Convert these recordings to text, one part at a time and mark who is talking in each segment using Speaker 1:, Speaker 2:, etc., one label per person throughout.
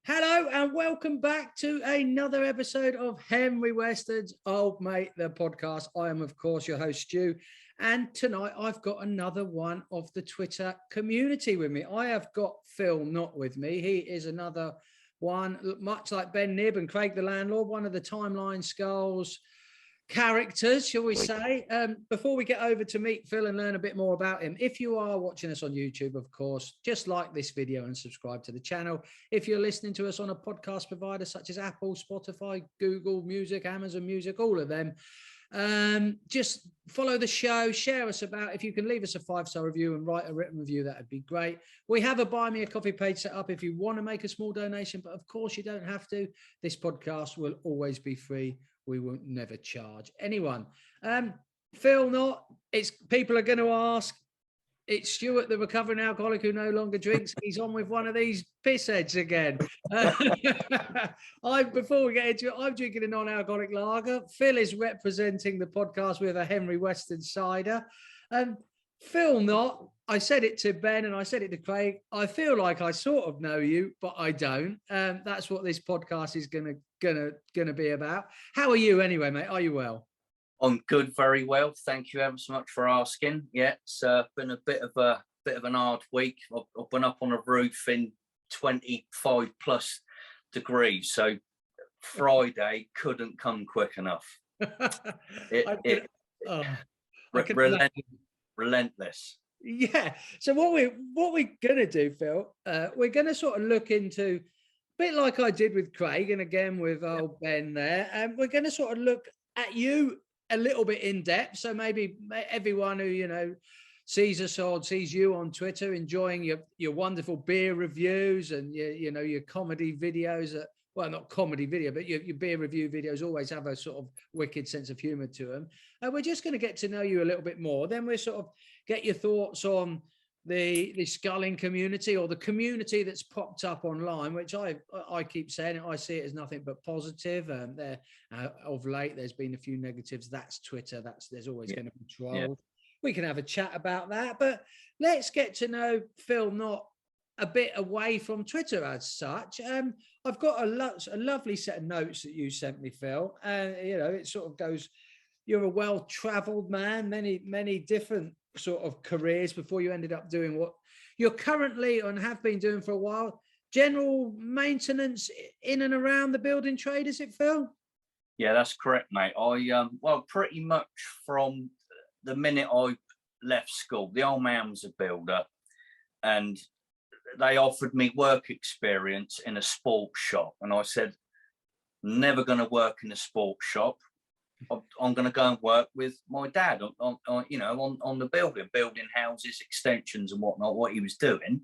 Speaker 1: Hello and welcome back to another episode of Henry Western's Old Mate, the podcast. I am, of course, your host, Stu. And tonight I've got another one of the Twitter community with me. I have got Phil Knott with me. He is another one, much like Ben Nibb and Craig the Landlord, one of the Timeline Skulls characters, shall we say. Before we get over to meet Phil and learn a bit more about him, if you are watching us on YouTube, of course, just like this video and subscribe to the channel. If you're listening to us on a podcast provider such as Apple, Spotify, Google Music, Amazon Music, all of them, just follow the show, share us about. If you can leave us a 5-star review and write a written review, that'd be great. We have a Buy Me a Coffee page set up if you want to make a small donation, but of course you don't have to. This podcast will always be free. We will never charge anyone. Phil Knott, people are going to ask, it's Stuart, the recovering alcoholic who no longer drinks. He's on with one of these pissheads again. Before we get into it, I'm drinking a non-alcoholic lager. Phil is representing the podcast with a Henry Western cider. Phil Knott, I said it to Ben and I said it to Craig. I feel like I sort of know you, but I don't. That's what this podcast is gonna be about. How are you anyway, mate? Are you well?
Speaker 2: I'm good, very well. Thank you ever so much for asking. Yeah, it's been a bit of an hard week. I've been up on a roof in 25 plus degrees, so Friday couldn't come quick enough. Relentless.
Speaker 1: Yeah. So what we're gonna do, Phil, we're gonna sort of look into, a bit like I did with Craig and again with old Ben there, and we're gonna sort of look at you a little bit in depth. So maybe everyone who sees us or sees you on Twitter enjoying your wonderful beer reviews and your comedy videos. Well, not comedy video, but your beer review videos always have a sort of wicked sense of humor to them. We're just going to get to know you a little bit more. Then we'll sort of get your thoughts on the sculling community, or the community that's popped up online, which I keep saying I see it as nothing but positive. Of late, there's been a few negatives. That's Twitter. There's always going to be trolls. Yeah. We can have a chat about that, but let's get to know Phil Knott a bit away from Twitter as such. I've got a lovely set of notes that you sent me, Phil. It sort of goes, you're a well-traveled man, many different sort of careers before you ended up doing what you're currently and have been doing for a while. General maintenance in and around the building trade, is it, Phil?
Speaker 2: Yeah, that's correct, mate. Well, pretty much from the minute I left school, the old man was a builder, and they offered me work experience in a sports shop, and I said, never going to work in a sports shop. I'm going to go and work with my dad on the building houses, extensions and whatnot, what he was doing.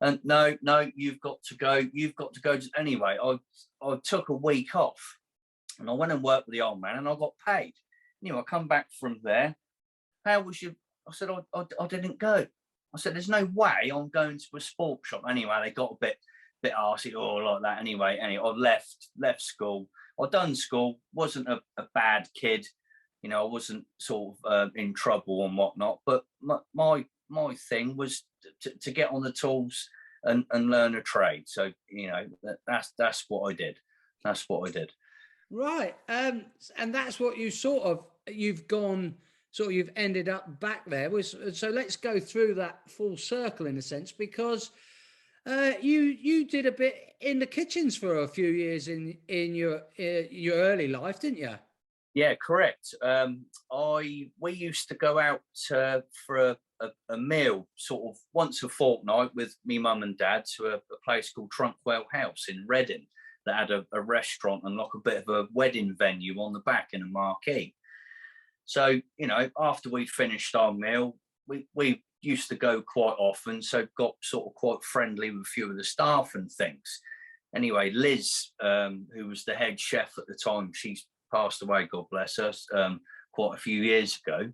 Speaker 2: And no, you've got to go. Anyway, I took a week off and I went and worked with the old man and I got paid. I come back from there. How was you? I said, I didn't go. I said, there's no way I'm going to a sports shop. Anyway, they got a bit arsey or like that. Anyway, I left school. I'd done school, wasn't a bad kid. I wasn't sort of in trouble and whatnot. But my thing was to get on the tools and learn a trade. So, that's what I did. That's what I did.
Speaker 1: Right. And that's what you've ended up back there. So let's go through that full circle in a sense, because you did a bit in the kitchens for a few years in your early life, didn't you?
Speaker 2: Yeah, correct. We used to go out for a meal sort of once a fortnight with me mum and dad to a place called Trunkwell House in Reading that had a restaurant and like a bit of a wedding venue on the back in a marquee. So, after we'd finished our meal, we used to go quite often, so got sort of quite friendly with a few of the staff and things. Anyway, Liz, who was the head chef at the time, she's passed away, God bless her, quite a few years ago.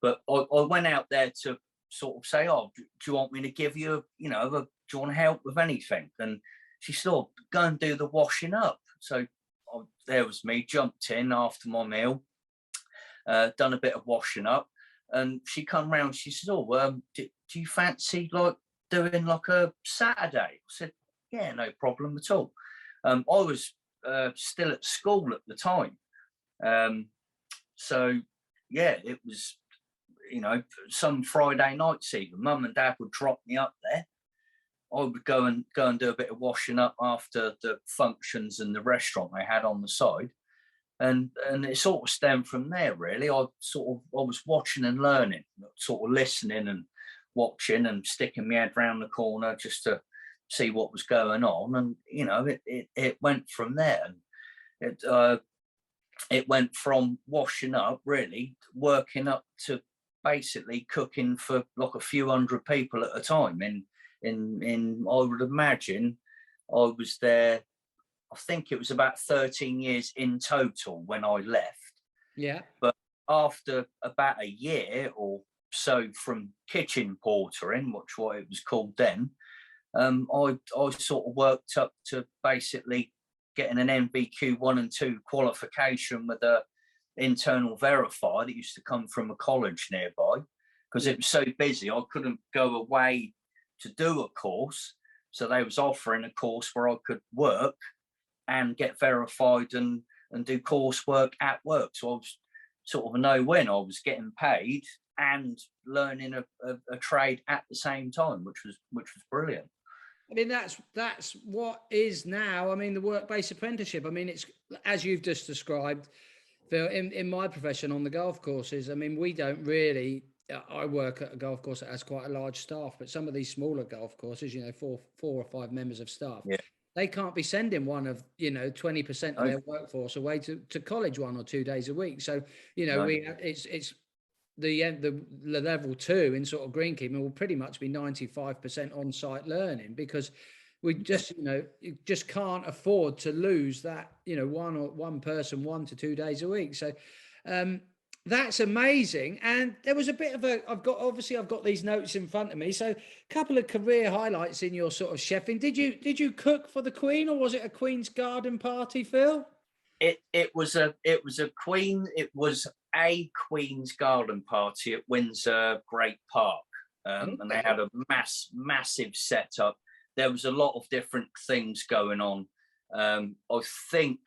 Speaker 2: But I went out there to sort of say, do you want me to give you, do you want to help with anything? And she said, go and do the washing up. So there was me, jumped in after my meal, done a bit of washing up. And she come round, she said, do you fancy like doing like a Saturday? I said, yeah, no problem at all. I was still at school at the time. So yeah, it was, you know, some Friday nights even, mum and dad would drop me up there. I would go and do a bit of washing up after the functions and the restaurant they had on the side. And it sort of stemmed from there, really. I was watching and learning, sort of listening and watching and sticking my head round the corner just to see what was going on. And, you know, it went from there. And it went from washing up, really, working up to basically cooking for like a few hundred people at a time. In I would imagine I was there, I think it was about 13 years in total when I left.
Speaker 1: Yeah.
Speaker 2: But after about a year or so from kitchen portering, what it was called then, I sort of worked up to basically getting an NVQ 1 and 2 qualification with a internal verifier that used to come from a college nearby, because it was so busy I couldn't go away to do a course. So they was offering a course where I could work and get verified and do coursework at work. So I was sort of a no-win. I was getting paid and learning a trade at the same time, which was brilliant.
Speaker 1: I mean, that's what is now, I mean, the work-based apprenticeship. I mean, it's, as you've just described, Phil, in my profession on the golf courses, I mean, we don't really, I work at a golf course that has quite a large staff, but some of these smaller golf courses, you know, four or five members of staff,
Speaker 2: yeah,
Speaker 1: they can't be sending one of, you know, 20% of their workforce away to college 1 or 2 days a week. So, you know, it's the level 2 in sort of greenkeeping will pretty much be 95% on-site learning, because we just, you know, you just can't afford to lose that, you know, one person 1 to 2 days a week. So that's amazing. And there was a bit of I've got these notes in front of me. So a couple of career highlights in your sort of chefing. Did you cook for the Queen, or was it a Queen's garden party, Phil?
Speaker 2: It was a Queen's garden party at Windsor Great Park, and they had a massive setup. There was a lot of different things going on. I think,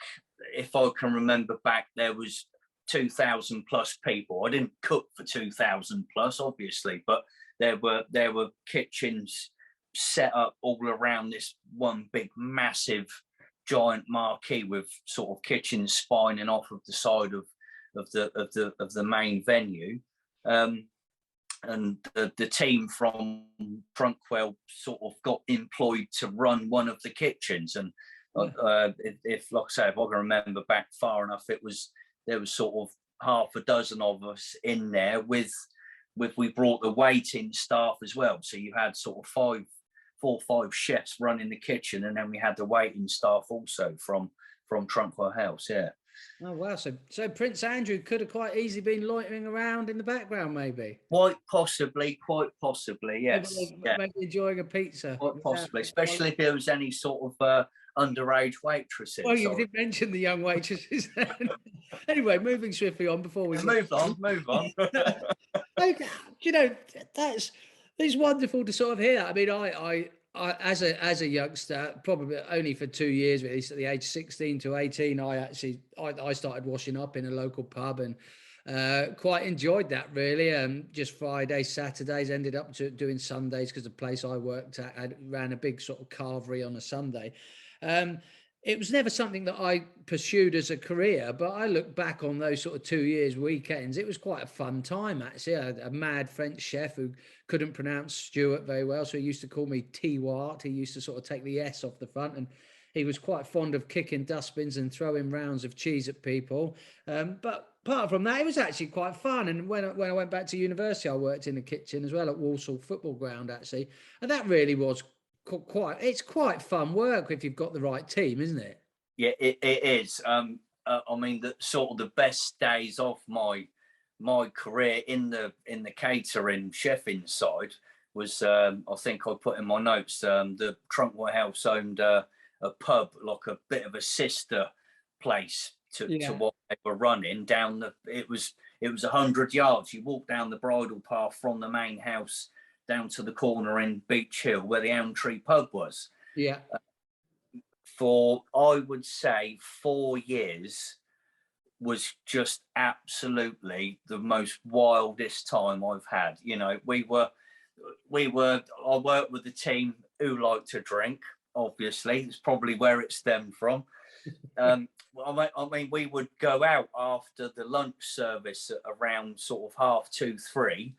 Speaker 2: if I can remember back, there was 2,000 plus people. I didn't cook for 2,000 plus, obviously, but there were kitchens set up all around this one big massive giant marquee with sort of kitchens spining off of the side of the main venue. And the team from Trunkwell sort of got employed to run one of the kitchens. And if like I say, if I can remember back far enough, there was sort of half a dozen of us in there with we brought the waiting staff as well. So you had sort of 4 or 5 chefs running the kitchen, and then we had the waiting staff also from Trunkwell House. Yeah.
Speaker 1: Oh wow! So Prince Andrew could have quite easily been loitering around in the background, maybe.
Speaker 2: Quite possibly, yes.
Speaker 1: Maybe enjoying a pizza.
Speaker 2: Quite possibly, especially if there was any sort of underage waitresses.
Speaker 1: Well, you did mention the young waitresses. Anyway, moving swiftly on before we
Speaker 2: move on.
Speaker 1: Okay, you know, it's wonderful to sort of hear that. I mean, I as a youngster, probably only for 2 years, at least at the age 16 to 18, I started washing up in a local pub, and quite enjoyed that, really. Just Fridays, Saturdays, ended up doing Sundays, because the place I worked at ran a big sort of carvery on a Sunday. It was never something that I pursued as a career, but I look back on those sort of 2 years, weekends. It was quite a fun time, actually. I had a mad French chef who couldn't pronounce Stuart very well, so he used to call me T-Wart. He used to sort of take the S off the front, and he was quite fond of kicking dustbins and throwing rounds of cheese at people. But apart from that, it was actually quite fun. And when I went back to university, I worked in the kitchen as well at Walsall Football Ground, actually. And that really was it's quite fun work if you've got the right team, isn't it?
Speaker 2: Yeah, it is. I mean, the sort of the best days of my career in the catering chefing side was, I think I put in my notes, the Trunkwell House owned a pub, like a bit of a sister place to what they were running down it was 100 yards. You walk down the bridle path from the main house down to the corner in Beach Hill where the Elm Tree pub was.
Speaker 1: Yeah.
Speaker 2: for, I would say, 4 years was just absolutely the most wildest time I've had. You know, I worked with a team who like to drink, obviously. It's probably where it stemmed from. I mean, we would go out after the lunch service at around sort of 2:30, 3,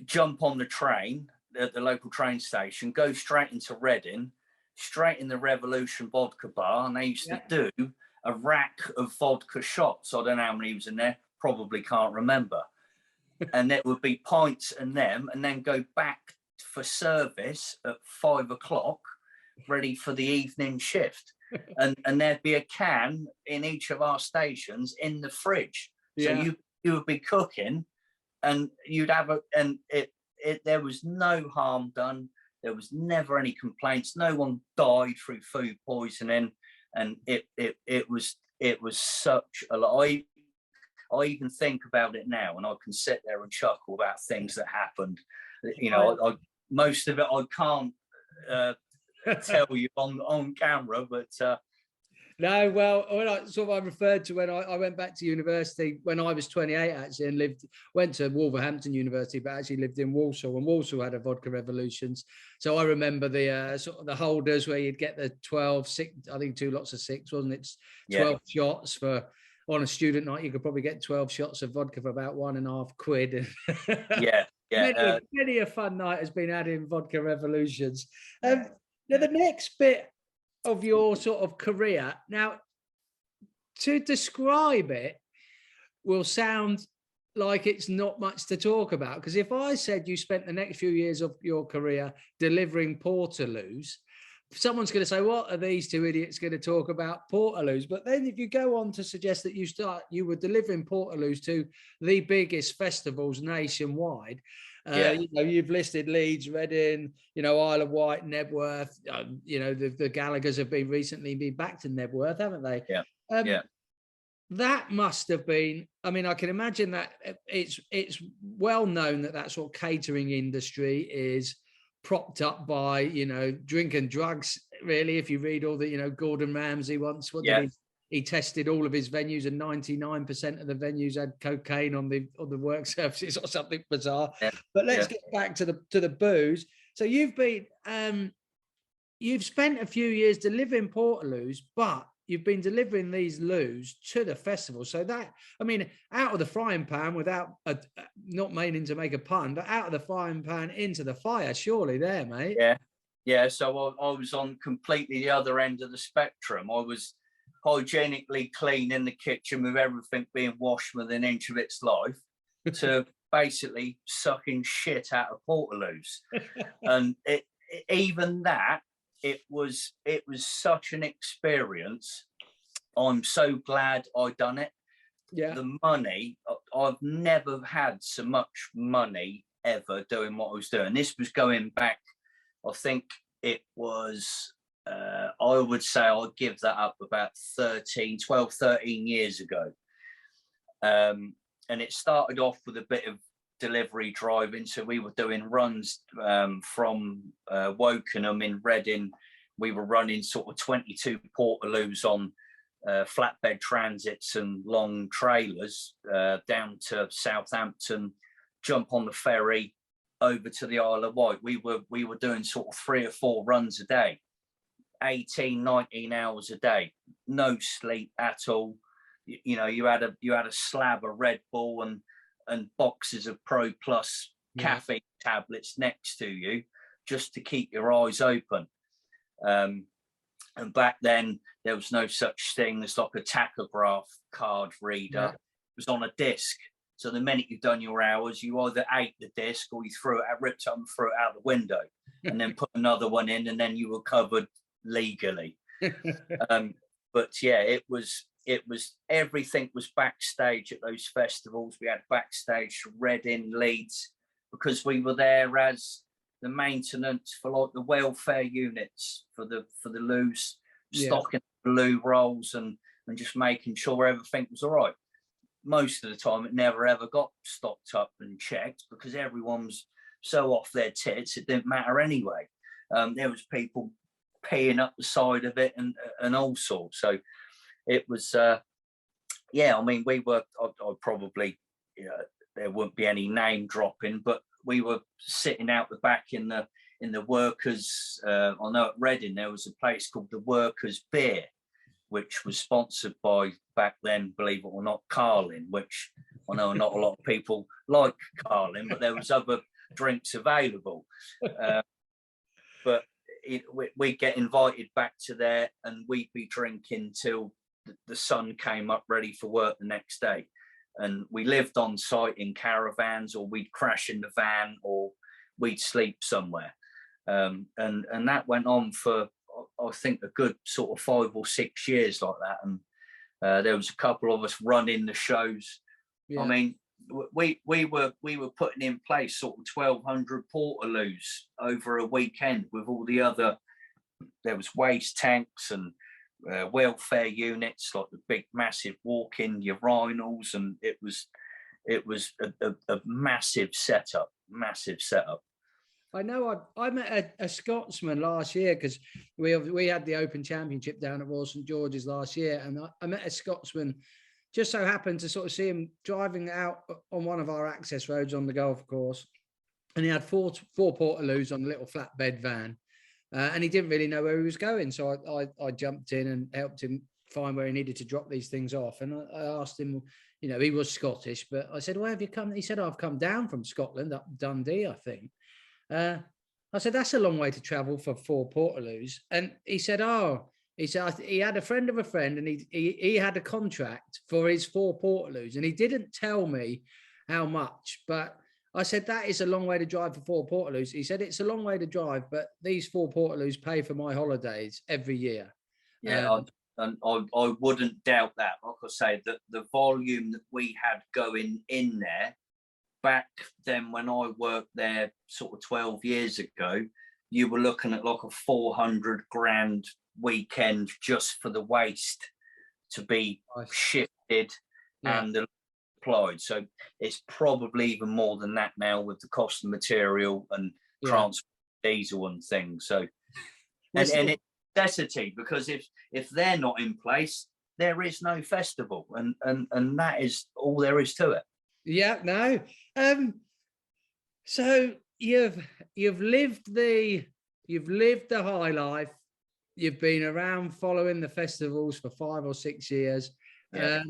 Speaker 2: jump on the train at the local train station, go straight into Reading, straight in the Revolution vodka bar, and they used to do a rack of vodka shots. I don't know how many was in there, probably can't remember. And it would be pints and them, and then go back for service at 5 o'clock, ready for the evening shift. And there'd be a can in each of our stations in the fridge. So you would be cooking, and you'd have there was no harm done. There was never any complaints. No one died through food poisoning, and it was such a lot. I even think about it now, and I can sit there and chuckle about things that happened. You know, most of it I can't tell you on camera, but
Speaker 1: no, well, when I referred to when I went back to university when I was 28 actually, and went to Wolverhampton University, but actually lived in Walsall, and Walsall had a vodka revolutions. So I remember the sort of the holders where you'd get the 12, 6, I think 2 lots of 6, wasn't it? 12 shots for. On a student night, you could probably get 12 shots of vodka for about £1.50. Many a fun night has been had in vodka revolutions. Now, the next bit of your sort of career, now, to describe it will sound like it's not much to talk about, because if I said you spent the next few years of your career delivering Portaloos, someone's going to say, what are these two idiots going to talk about Portaloos? But then if you go on to suggest that you were delivering Portaloos to the biggest festivals nationwide, you know, you've listed Leeds, Reading, you know, Isle of Wight, Nebworth, you know, the Gallaghers have recently been back to Nebworth, haven't they? That must have been, I mean, I can imagine that it's well known that sort of catering industry is propped up by, you know, drink and drugs, really. If you read all the, you know, Gordon Ramsay once, he tested all of his venues, and 99% of the venues had cocaine on the work surfaces or something bizarre. But let's get back to the booze. So you've spent a few years delivering Portaloos, but you've been delivering these loos to the festival. So that, I mean, out of the frying pan, without not meaning to make a pun, but out of the frying pan into the fire, surely there, mate.
Speaker 2: So I was on completely the other end of the spectrum. I was hygienically clean in the kitchen with everything being washed within an inch of its life, to basically sucking shit out of Portaloos. And it was such an experience. I'm so glad I done it. The money, I've never had so much money ever doing what I was doing. This was going back, I think it was, I would say I'd give that up about 12, 13 years ago. And it started off with a bit of delivery driving. So we were doing runs from Wokingham in Reading. We were running sort of 22 Portaloos on flatbed transits and long trailers down to Southampton, jump on the ferry over to the Isle of Wight. We were doing sort of 3 or 4 runs a day, 18, 19 hours a day, no sleep at all. You know, you had a slab of Red Bull and boxes of Pro Plus caffeine tablets next to you just to keep your eyes open. And back then there was no such thing as like a tachograph card reader. It was on a disc. So the minute you've done your hours, you either ate the disc or you ripped up and threw it out the window, and then put another one in, and then you were covered legally. But yeah, it was everything was backstage at those festivals. We had backstage Reading, Leeds, because we were there as the maintenance for like the welfare units for the loos, stocking the loo rolls and just making sure everything was all right. Most of the time it never ever got stocked up and checked because everyone was so off their tits it didn't matter anyway. There was people peeing up the side of it and all sorts. So it was, yeah, I mean, we were, I probably, there wouldn't be any name dropping, but we were sitting out the back in the workers, I know at Reading, there was a place called the Workers Beer, which was sponsored by, back then, believe it or not, Carling, which I know not a lot of people like Carling, but there was other drinks available. But we'd get invited back to there and we'd be drinking till the sun came up ready for work the next day. And we lived on site in caravans, or we'd crash in the van, or we'd sleep somewhere. And that went on for, I think, a good sort of 5 or 6 years like that. And there was a couple of us running the shows. Yeah. I mean, we were putting in place sort of 1,200 Portaloos over a weekend with all the other, there was waste tanks and welfare units, like the big massive walk-in urinals, and it was a massive setup.
Speaker 1: I know I met a Scotsman last year, because we had the Open Championship down at Royal St George's last year, and I met a Scotsman, just so happened to sort of see him driving out on one of our access roads on the golf course, and he had four Portaloos on a little flatbed van, and he didn't really know where he was going, so I jumped in and helped him find where he needed to drop these things off. And I asked him, you know, he was Scottish, but I said, "Where have you come?" He said, "I've come down from Scotland, up Dundee, I think." I said, "That's a long way to travel for 4 Portaloos." And he said, he had a friend of a friend, and he had a contract for his 4 Portaloos, and he didn't tell me how much, but I said, "That is a long way to drive for 4 Portaloos." He said, "It's a long way to drive, but these 4 Portaloos pay for my holidays every year."
Speaker 2: Yeah, I wouldn't doubt that. Like I say, the volume that we had going in there, back then when I worked there sort of 12 years ago, you were looking at like a 400 grand weekend just for the waste to be shifted and applied. So it's probably even more than that now with the cost of material and transport, diesel and things. So and it's necessity, because if they're not in place, there is no festival, and that is all there is to it.
Speaker 1: Yeah, no. So you've lived the high life. You've been around following the festivals for 5 or 6 years. Yeah.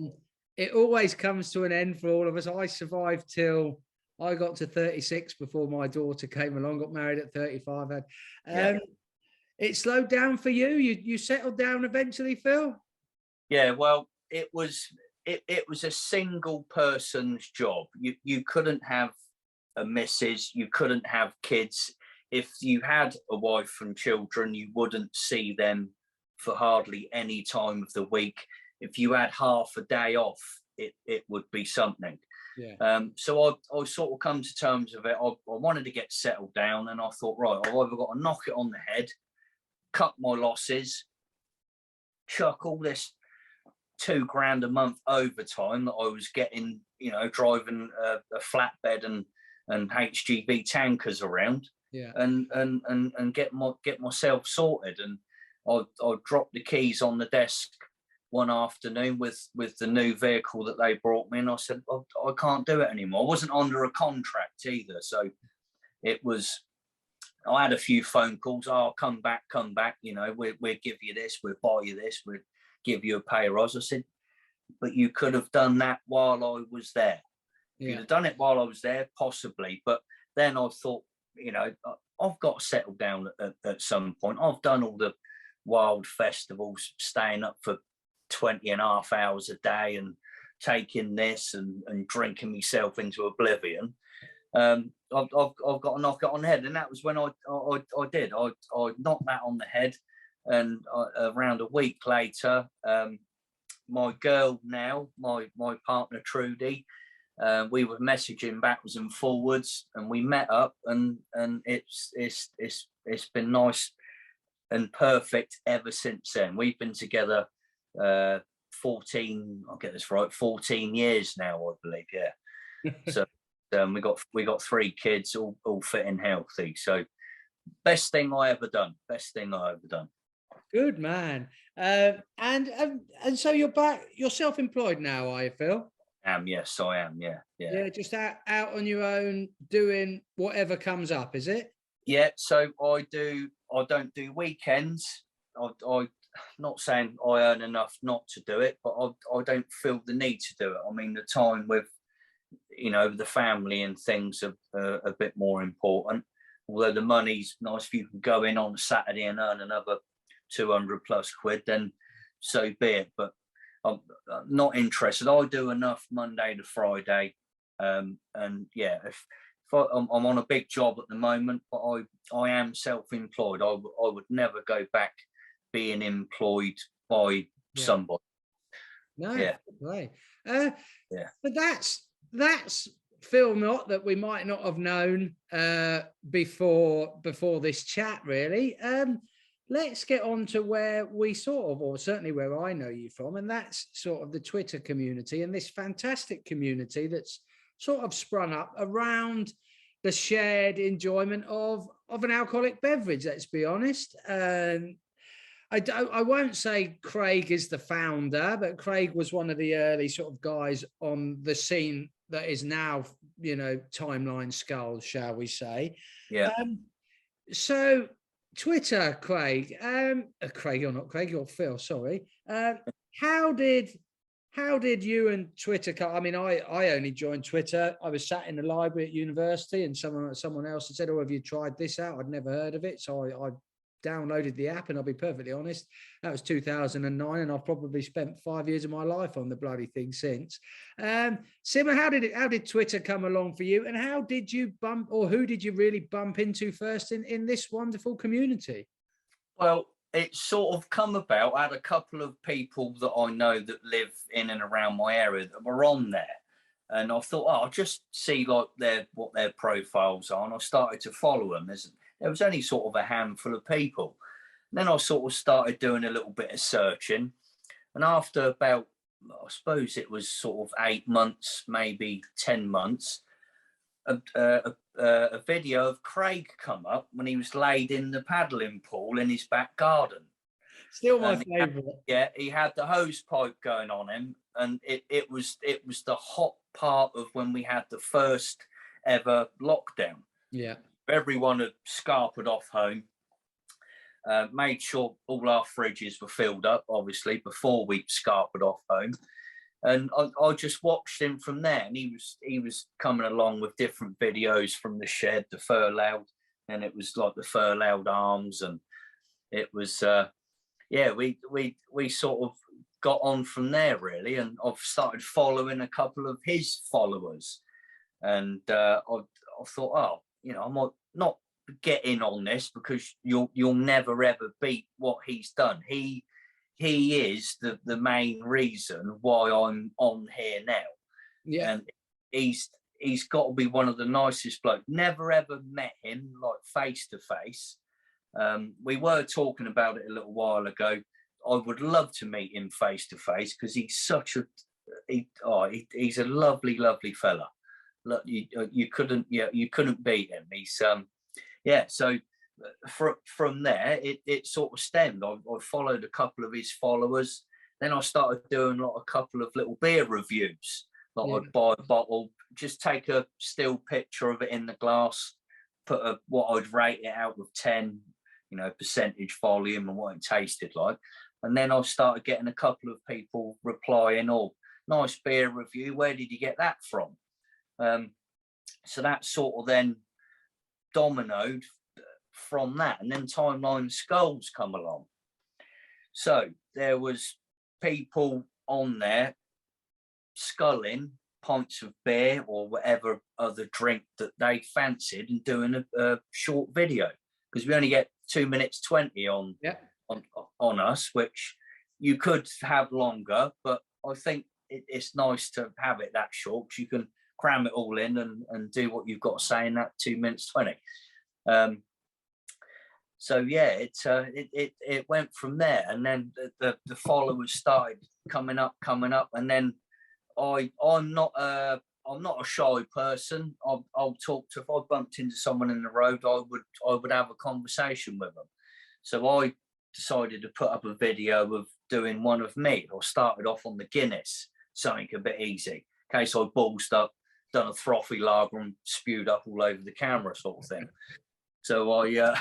Speaker 1: It always comes to an end for all of us. I survived till I got to 36 before my daughter came along, got married at 35. It slowed down for you. You settled down eventually, Phil?
Speaker 2: Yeah, well, it was a single person's job. You couldn't have a missus, you couldn't have kids. If you had a wife and children, you wouldn't see them for hardly any time of the week. If you had half a day off, it would be something. Yeah. So I sort of come to terms with it. I wanted to get settled down, and I thought, right, I've either got to knock it on the head, cut my losses, chuck all this $2,000 a month overtime that I was getting, you know, driving a flatbed and HGV tankers around, and get myself sorted. And I dropped the keys on the desk one afternoon with the new vehicle that they brought me, and I said, I can't do it anymore. I wasn't under a contract either, so it was. I had a few phone calls. "Oh, come back. You know, we'll give you this. We'll buy you this. We'll give you a pay rise." I said, "But you could have done that while I was there." Yeah. You'd have done it while I was there, possibly. But then I thought, you know, I've got to settle down at some point. I've done all the wild festivals, staying up for 20.5 hours a day and taking this and drinking myself into oblivion. I've got to knock it on the head, and that was when I did. I knocked that on the head, and around a week later, my girl now, my partner Trudy, we were messaging backwards and forwards, and we met up, and it's been nice and perfect ever since then. We've been together 14, I'll get this right, 14 years now, I believe. Yeah. So we got 3 kids, all fit and healthy. So best thing I ever done.
Speaker 1: Good man. And so you're self-employed now, are you, Phil?
Speaker 2: Yes, I am. Yeah, yeah.
Speaker 1: Yeah, just out on your own, doing whatever comes up, is it?
Speaker 2: Yeah, so I don't do weekends. I not saying I earn enough not to do it, but I don't feel the need to do it. I mean, the time with, the family and things are a bit more important. Although the money's nice, if you can go in on a Saturday and earn another 200 plus quid, then so be it. But I'm not interested. I do enough Monday to Friday, and yeah, if I'm on a big job at the moment, but I am self-employed. I would never go back being employed by
Speaker 1: Yeah.
Speaker 2: somebody.
Speaker 1: No,
Speaker 2: Yeah,
Speaker 1: right.
Speaker 2: yeah.
Speaker 1: But that's Phil Knott that we might not have known before this chat, really. Let's get on to where we sort of, or certainly where I know you from, and that's sort of the Twitter community and this fantastic community that's sort of sprung up around the shared enjoyment of an alcoholic beverage. Let's be honest. I won't say Craig is the founder, but Craig was one of the early sort of guys on the scene that is now, Timeline Skulls, shall we say.
Speaker 2: Yeah.
Speaker 1: So Twitter, Craig, Craig, you're not Craig, you're Phil, sorry. How did you and Twitter come? I mean, I only joined Twitter. I was sat in the library at university and someone else had said, "Oh, have you tried this out?" I'd never heard of it. So I downloaded the app, and I'll be perfectly honest, that was 2009, and I've probably spent 5 years of my life on the bloody thing since. Simmer, how did Twitter come along for you, and how did you who did you really bump into first in this wonderful community?
Speaker 2: Well, it's sort of come about. I had a couple of people that I know that live in and around my area that were on there. And I thought, I'll just see like what their profiles are. And I started to follow them. There was only sort of a handful of people. And then I sort of started doing a little bit of searching. And after about, I suppose it was sort of 8 months, maybe 10 months, a video of Craig come up when he was laid in the paddling pool in his back garden.
Speaker 1: Still my favorite.
Speaker 2: He had the hose pipe going on him, and it was the hot part of when we had the first ever lockdown.
Speaker 1: Yeah,
Speaker 2: everyone had scarpered off home. Made sure all our fridges were filled up, obviously, before we scarpered off home. And I just watched him from there, and he was coming along with different videos from the shed, the furloughed, and it was like the furloughed arms, and it was we sort of got on from there really, and I've started following a couple of his followers, and I thought, I might not get in on this because you'll never ever beat what he's done. He is the main reason why I'm on here now.
Speaker 1: Yeah.
Speaker 2: And he's got to be one of the nicest blokes. Never ever met him like face to face. We were talking about it a little while ago. I would love to meet him face to face because he's such he's a lovely fella. Look, you couldn't beat him. He's so from there, it sort of stemmed. I followed a couple of his followers. Then I started doing a couple of little beer reviews. I'd buy a bottle, just take a still picture of it in the glass, put what I'd rate it out with 10, percentage volume and what it tasted like. And then I started getting a couple of people replying, "Oh, nice beer review. Where did you get that from?" So that sort of then dominoed from that, and then Timeline Skulls come along. So there was people on there sculling pints of beer or whatever other drink that they fancied and doing a short video, because we only get 2 minutes 20 on us, which you could have longer, but I think it's nice to have it that short because you can cram it all in and do what you've got to say in that 2 minutes 20. So yeah, it went from there, and then the followers started coming up, and then I'm not a shy person. I'll talk to, if I bumped into someone in the road, I would have a conversation with them. So decided to put up a video of doing one of me, or started off on the Guinness, something a bit easy, in case I ballsed up, done a frothy lager and spewed up all over the camera, sort of thing. So I,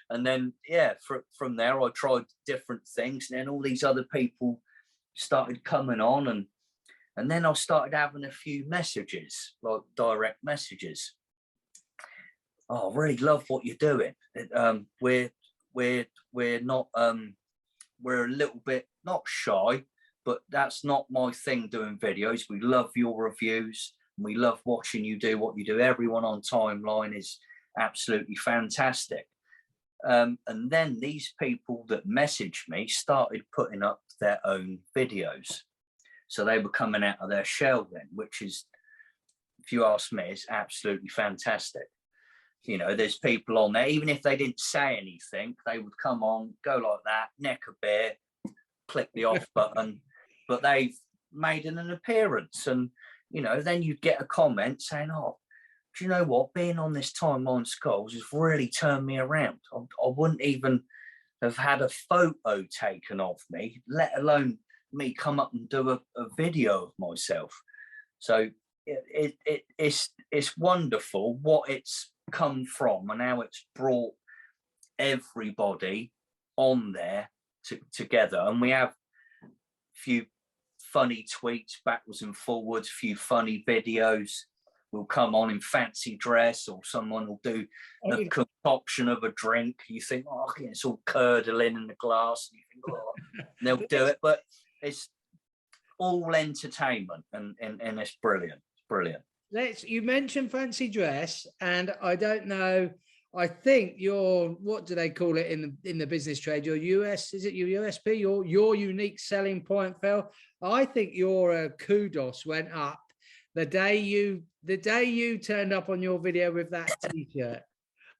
Speaker 2: and then, yeah, from there, I tried different things. And then all these other people started coming on. And then I started having a few messages, like direct messages. Oh, I really love what you're doing. We're not, we're a little bit, not shy, but that's not my thing, doing videos. We love your reviews. And we love watching you do what you do. Everyone on timeline is absolutely fantastic. And then these people that messaged me started putting up their own videos. So they were coming out of their shell then, which is, if you ask me, is absolutely fantastic. You know, there's people on there, even if they didn't say anything, they would come on, go like that, neck a beer, click the off button, but they've made an appearance. And, you know, then you'd get a comment saying, oh, do you know what? Being on this timeline Skulls has really turned me around. I wouldn't even have had a photo taken of me, let alone me come up and do a video of myself. So it's wonderful what it's come from and how it's brought everybody on there together. And we have a few funny tweets backwards and forwards, a few funny videos. Will come on in fancy dress, or someone will do a concoction of a drink. You think, oh, it's all curdling in the glass. And you think, oh, and they'll do it. But it's all entertainment, and it's brilliant. It's brilliant.
Speaker 1: You mentioned fancy dress, and I don't know. I think your, what do they call it in the business trade? Your is it your USP? Your unique selling point, Phil. I think your kudos went up the day you turned up on your video with that T-shirt.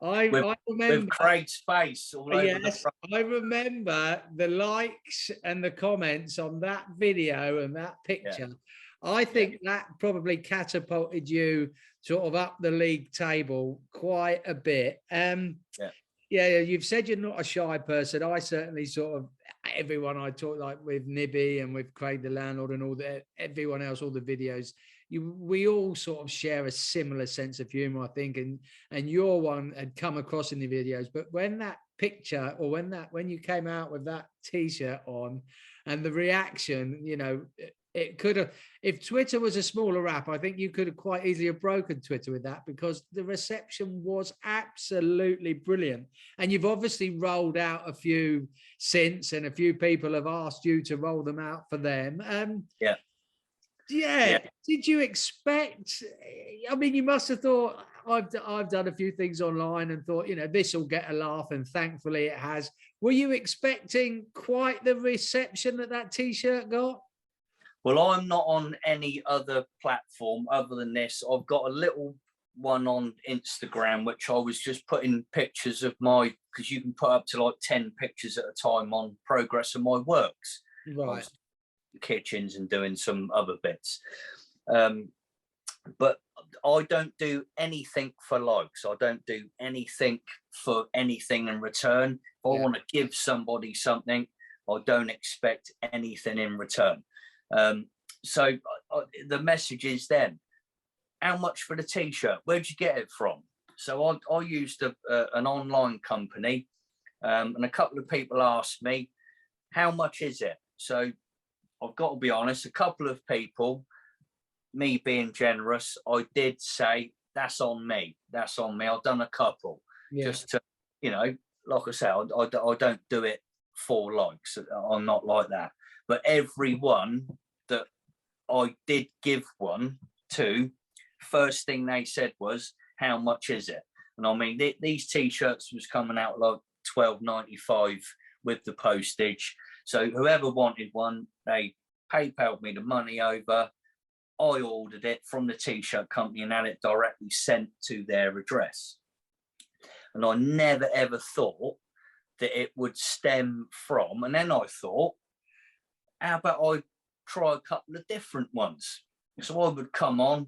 Speaker 1: I remember
Speaker 2: with Craig's face all over the front.
Speaker 1: I remember the likes and the comments on that video and that picture. Yeah. I think that probably catapulted you sort of up the league table quite a bit. Yeah, you've said you're not a shy person. I certainly sort of, everyone I talk, like with Nibby and with Craig the landlord and everyone else, all the videos, we all sort of share a similar sense of humor, I think, and your one had come across in the videos. But when that picture, or when you came out with that T-shirt on, and the reaction, you know, it could have, if Twitter was a smaller app, I think you could have quite easily have broken Twitter with that, because the reception was absolutely brilliant. And you've obviously rolled out a few since, and a few people have asked you to roll them out for them. Yeah. Did you expect? I mean, you must have thought, I've done a few things online and thought, you know, this will get a laugh, and thankfully it has. Were you expecting quite the reception that T-shirt got?
Speaker 2: Well, I'm not on any other platform other than this. I've got a little one on Instagram, which I was just putting pictures of because you can put up to like 10 pictures at a time on progress of my works.
Speaker 1: Right.
Speaker 2: Kitchens and doing some other bits. But I don't do anything for likes. I don't do anything for anything in return. If I want to give somebody something, I don't expect anything in return. So the message is then, how much for the T-shirt? Where'd you get it from? So I used an online company, and a couple of people asked me, how much is it? So I've got to be honest, a couple of people, me being generous, I did say, that's on me. That's on me. I've done a couple just to, you know, like I say, I don't do it for likes. I'm not like that. But everyone that I did give one to, first thing they said was, how much is it? And I mean, these T-shirts was coming out like $12.95 with the postage. So whoever wanted one, they PayPal'd me the money over. I ordered it from the T-shirt company and had it directly sent to their address. And I never ever thought that it would stem from. And then I thought, how about I try a couple of different ones? So I would come on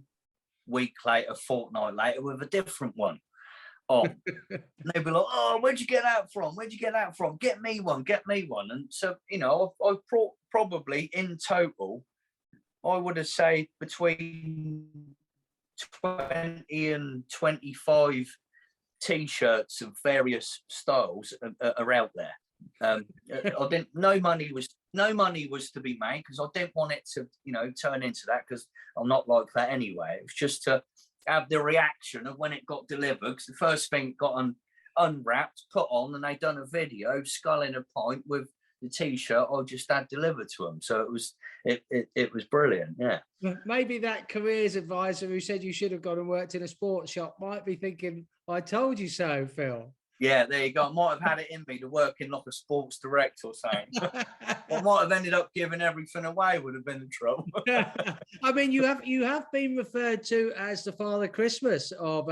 Speaker 2: week later, fortnight later with a different one. on. And they'd be like, "Oh, where'd you get that from? Where'd you get that from? Get me one, get me one." And so, you know, I probably in total, I would have said between 20 and 25 T-shirts of various styles are out there. I didn't. No money was to be made because I didn't want it to, you know, turn into that, because I'm not like that anyway. It was just to have the reaction of when it got delivered, because the first thing got unwrapped, put on, and they done a video sculling a pint with the T-shirt I just had delivered to them. So it was brilliant. Yeah.
Speaker 1: Maybe that careers advisor who said you should have gone and worked in a sports shop might be thinking, "I told you so, Phil."
Speaker 2: Yeah, there you go. I might have had it in me to work in like a sports direct or something. I might have ended up giving everything away, would have been the trouble.
Speaker 1: I mean, you have been referred to as the Father Christmas of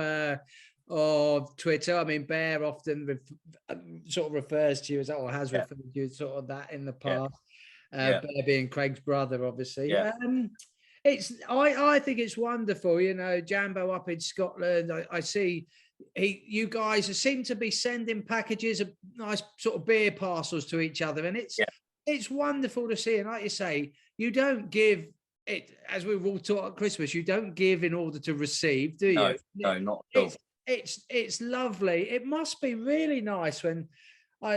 Speaker 1: Twitter. I mean, Bear often sort of refers to you as that, or has referred to you sort of that in the past. Bear being Craig's brother, obviously. I think it's wonderful. You know, Jambo up in Scotland. I see you guys seem to be sending packages of nice sort of beer parcels to each other, and it's wonderful to see. And like you say, you don't give it, as we were all taught at Christmas, you don't give in order to receive, do you?
Speaker 2: No, not at all.
Speaker 1: It's lovely. It must be really nice when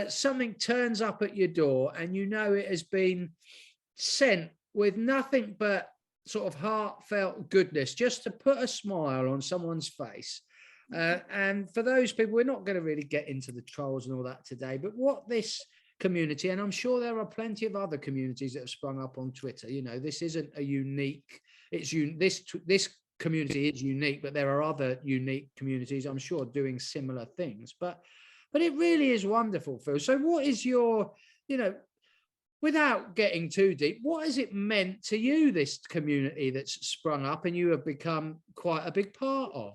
Speaker 1: something turns up at your door and you know it has been sent with nothing but sort of heartfelt goodness, just to put a smile on someone's face. And for those people, we're not going to really get into the trolls and all that today, but what this community, and I'm sure there are plenty of other communities that have sprung up on Twitter. You know, this isn't a unique. This community is unique, but there are other unique communities, I'm sure, doing similar things. But it really is wonderful, Phil. So, what is your, you know, without getting too deep, what has it meant to you, this community that's sprung up and you have become quite a big part of?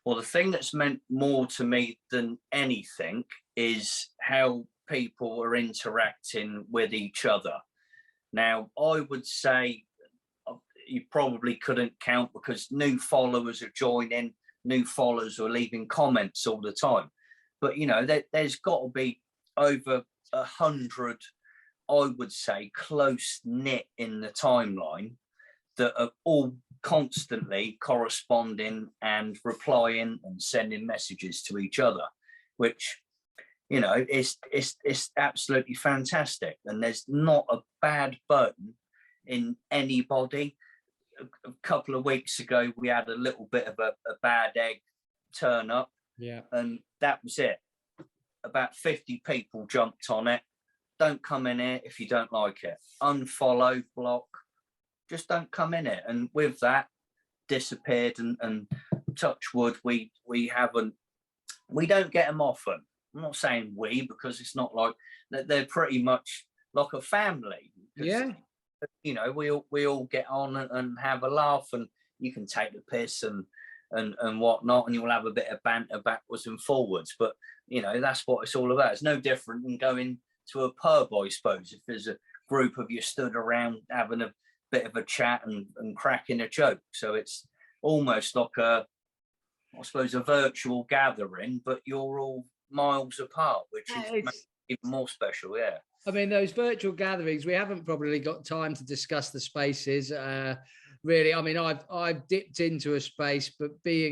Speaker 2: Well, the thing that's meant more to me than anything is how people are interacting with each other. Now, I would say you probably couldn't count, because new followers are joining, new followers are leaving comments all the time. But, you know, there's got to be over 100, I would say, close knit in the timeline that are all constantly corresponding and replying and sending messages to each other, which, you know, it's absolutely fantastic. And there's not a bad button in anybody. A couple of weeks ago, we had a little bit of a bad egg turn up, and that was it. About 50 people jumped on it. Don't come in here if you don't like it. Unfollow, block. Just don't come in it. And with that, disappeared. And touch wood, we don't get them often. I'm not saying we, because it's not like they're pretty much like a family.
Speaker 1: Yeah.
Speaker 2: You know, we all get on and have a laugh, and you can take the piss and whatnot, and you'll have a bit of banter backwards and forwards. But, you know, that's what it's all about. It's no different than going to a pub, I suppose, if there's a group of you stood around having a bit of a chat and cracking a joke. So it's almost like I suppose, a virtual gathering, but you're all miles apart, which is even more special. Yeah.
Speaker 1: I mean, those virtual gatherings, we haven't probably got time to discuss the spaces. Really, I mean, I've dipped into a space, but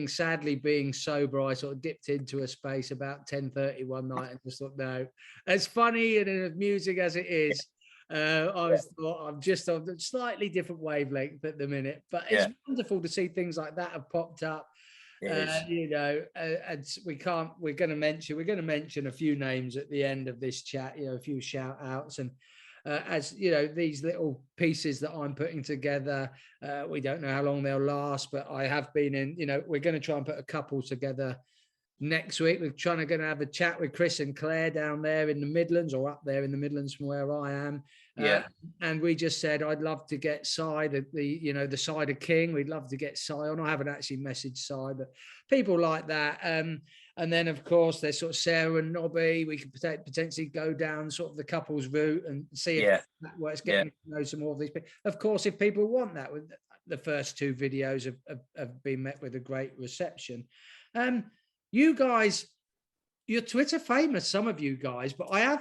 Speaker 1: sadly being sober, I sort of dipped into a space about 10:30 one night and just thought, no, as funny and as amusing as it is, I'm just on a slightly different wavelength at the minute. But it's wonderful to see things like that have popped up. You know, and we're going to mention a few names at the end of this chat, you know, a few shout outs. And as you know, these little pieces that I'm putting together, we don't know how long they'll last, but I have been in, you know, we're going to try and put a couple together next week. We're going to have a chat with Chris and Claire down there in the Midlands, or up there in the Midlands from where I am. And we just said, I'd love to get Cy, the Cider King. We'd love to get Cy on. I haven't actually messaged Cy, but people like that. And then, of course, there's sort of Sarah and Nobby. We could potentially go down sort of the couples route and see if that works, getting to know some more of these people. Of course, if people want that, with the first two videos have been met with a great reception. you guys, you're Twitter famous, some of you guys, but I'm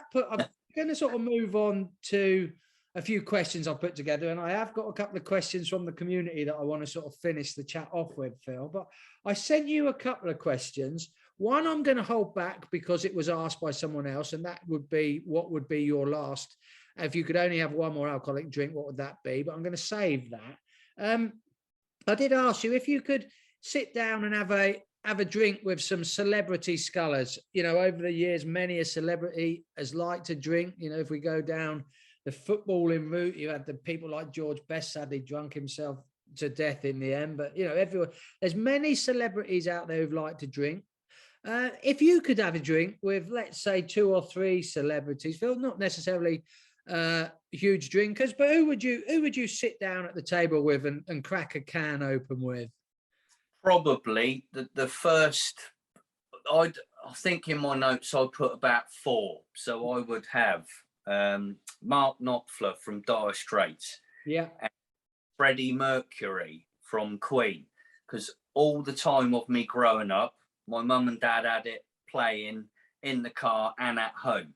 Speaker 1: going to sort of move on to a few questions I've put together, and I have got a couple of questions from the community that I want to sort of finish the chat off with, Phil. But I sent you a couple of questions. One I'm going to hold back because it was asked by someone else, and that would be, what would be your last, if you could only have one more alcoholic drink, what would that be? But I'm going to save that. I did ask you if you could sit down and have a drink with some celebrity scullers. You know, over the years, many a celebrity has liked to drink. You know, if we go down the footballing route, you had the people like George Best, sadly drunk himself to death in the end. But, you know, everyone, there's many celebrities out there who've liked to drink. If you could have a drink with, let's say, 2 or 3 celebrities, Phil, not necessarily huge drinkers, but who would you sit down at the table with and crack a can open with?
Speaker 2: Probably the first, I think in my notes I put about 4. So I would have Mark Knopfler from Dire Straits,
Speaker 1: yeah,
Speaker 2: and Freddie Mercury from Queen, because all the time of me growing up, my mum and dad had it playing in the car and at home.